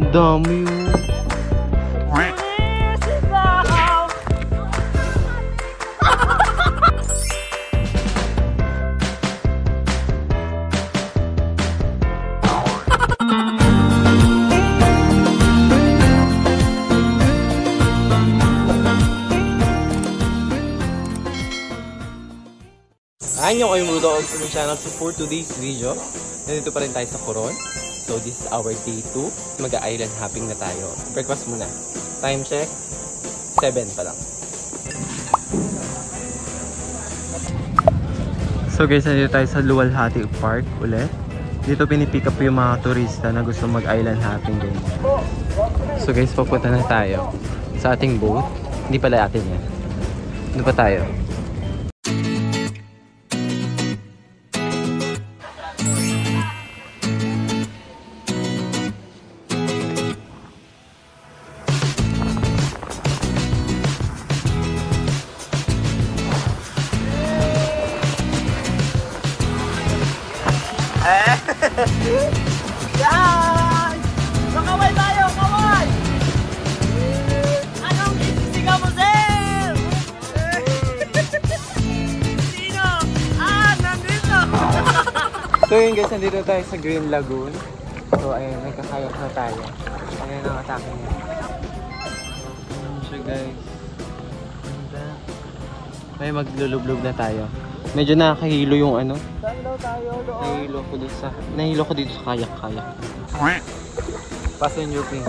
Dami yun. Ayan yung kayo mulo ako sa channel. So for today's video, nandito pa rin tayo sa Coron. So this is our day 2. Mag-island hopping na tayo. Breakfast muna. Time check, 7 pa lang. So guys, nandito tayo sa Luwalhati Park ulit. Dito pinipick up yung mga turista na gusto mag-island hopping din. So guys, papunta na tayo sa ating boat. Hindi pala atin yan. Ano pa tayo? Yan! Makaway tayo! Kaway! Anong isisigaw mo, sir? Sino? Nandito! So yun guys, nandito tayo sa Green Lagoon. So ayun, nagkakayak na tayo. Ayun ang atake niya. Ayun siya guys. May maglulublog na tayo. Medyo nakahilo yung ano. Saan daw tayo doon? Nahilo ko dito sa kayak-kayak. Passenger pin.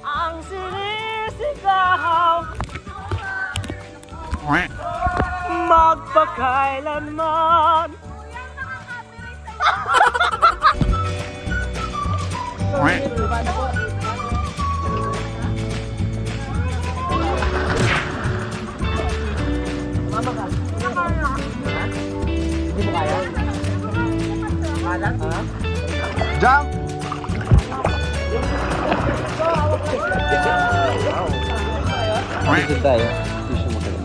Ang sinisigaw magpakailanman. Mama ka? Hindi mo kaya? Kalat? Ha? Jump! Dito tayo. Tissue mo kayo.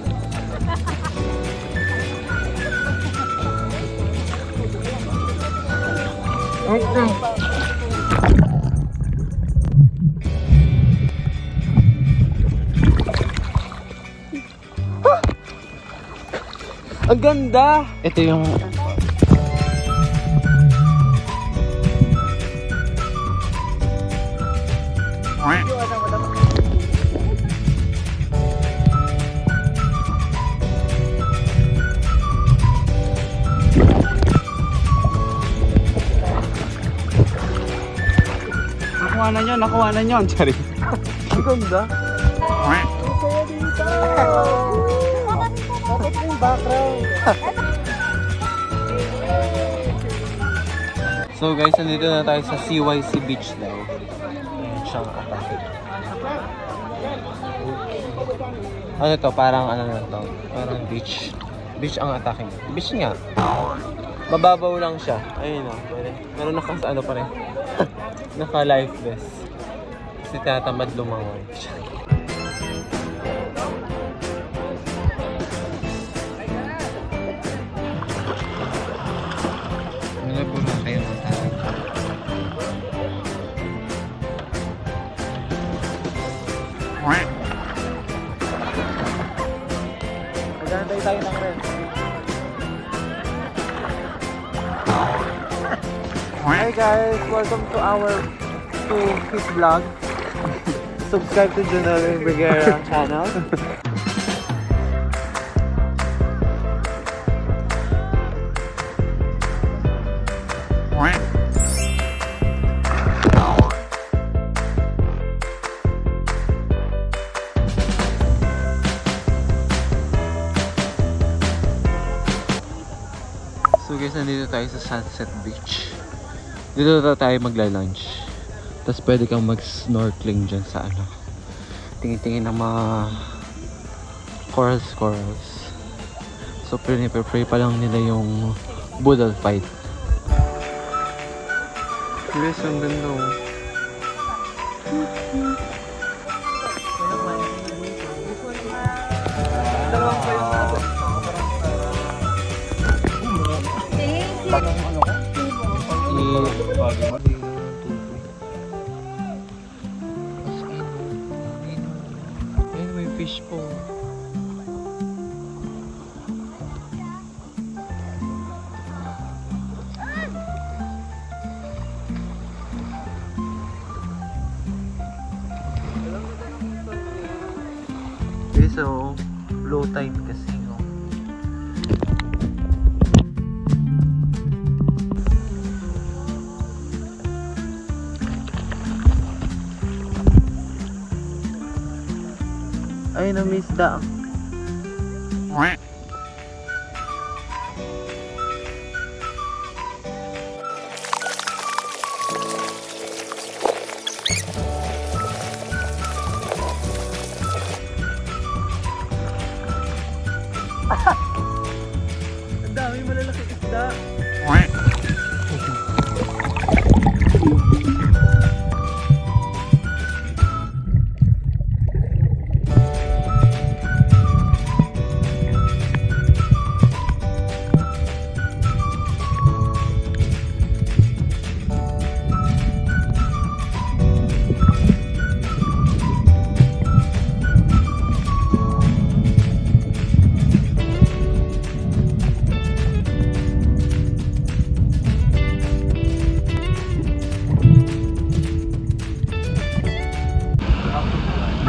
Okay. Ang ganda! Ito yung... Nakuha na nyo. Charis. Ang ganda. Ang saya dito. Bakit yung background? So guys, nandito na tayo sa CYC Beach daw. Ayan siyang atake. Ano to? Parang ano na to? Parang beach. Beach ang atake niya. Beach nga. Mababaw lang siya. Ayun o. Pero ano pa rin. Naka life vest. Kasi tinatamad lumangoy. Malabo na kayo ng tao. Magantay tayo ng red. Hi guys, welcome to his vlog. Subscribe to Junel Briguera channel. So guys, nandito tayo sa Sunset Beach. Dito tayo magla-lunch. Tapos pwede kang mag-snorkeling dyan sa ano. Tingin-tingin ng mga corals. So pre-pray pa lang nila yung Boodle fight. Guys, ang ganda oh. Ayun, may fish po. So, low tide kasi no. Ay, na-miss da. Ang dami malalaki isda.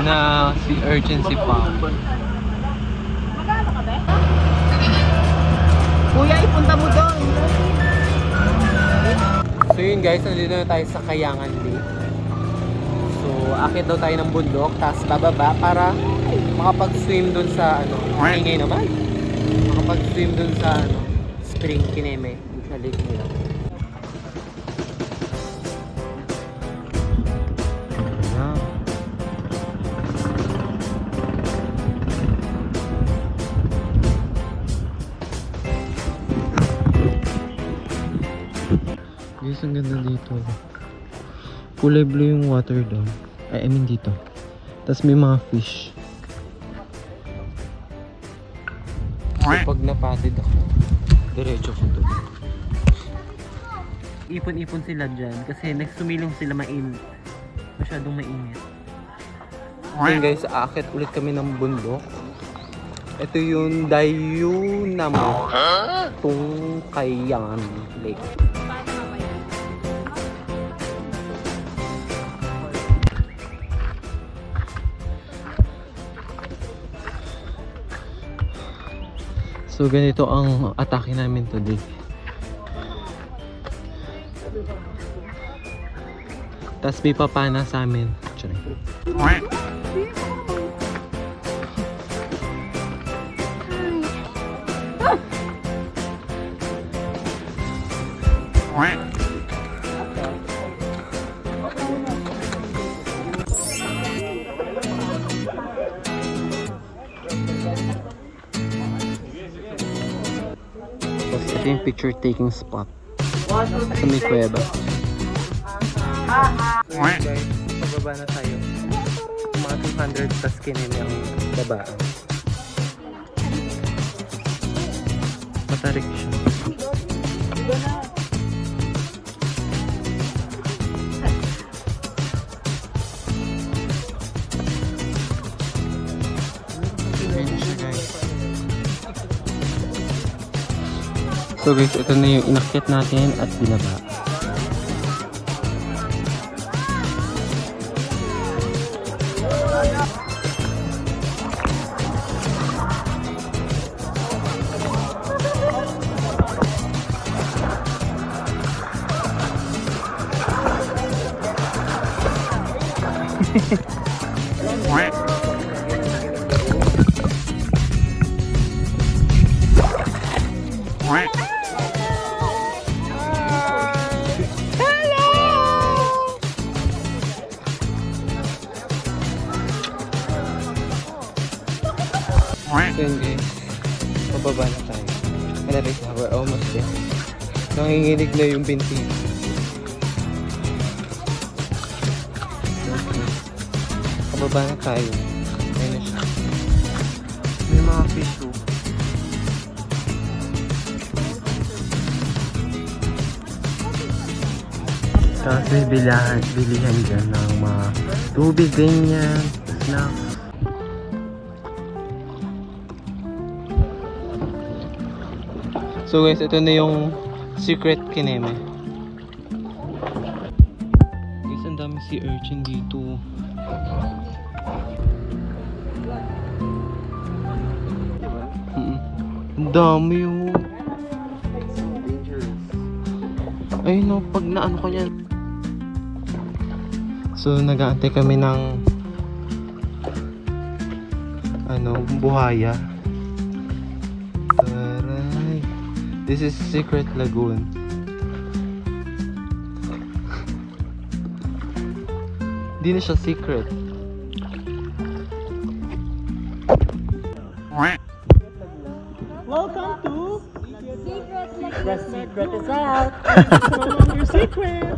Na si urgency pa. Magkano ka ba? Kuya, ipunta mo doon. So yun guys, nandito na tayo sa Kayangan Lake. So akit daw tayo ng bundok, tapos bababa para makapag-swim dun sa ano, ingay naman. Makapag-swim dun sa ano, Spring Kineme, sa lake nila. Guys, ang ganda dito. Kulay blue yung water doon. I mean dito. Tapos may mga fish. So pag napatid ako, diretso ko doon. Ipon-ipon sila dyan kasi nagsumilong sila mainit. Masyadong mainit. So yun guys, aakit ulit kami ng bundok. Ito yung Dayunamo Tungkayan Lake. So ganito ang atake namin today. Tapos may papana sa amin. Sorry. Ito yung picture taking spot sa may kuweba. Guys, pababa na tayo. Mga 200 tas kineme ang babaan. Matarik siya. So guys, ito na yung inakyat natin at binaba. So yun guys, pababa na tayo. Malapit na, we're almost there. Nanginginig na yung binti. Pababa na tayo. Ayun na siya. May mga fish too. Tapos may bilihan dyan ng mga tubig, ganyan, snacks. So guys, ito na yung secret kineme. Guys, ang dami sea urchin dito. Ang dami yung... Ay no, pag naano ko yan. So nag-aantay kami ng buhaya. Taray. This is Secret Lagoon. Hindi na siya secret. Welcome to Secret. The Secret is Out. It's no longer secret.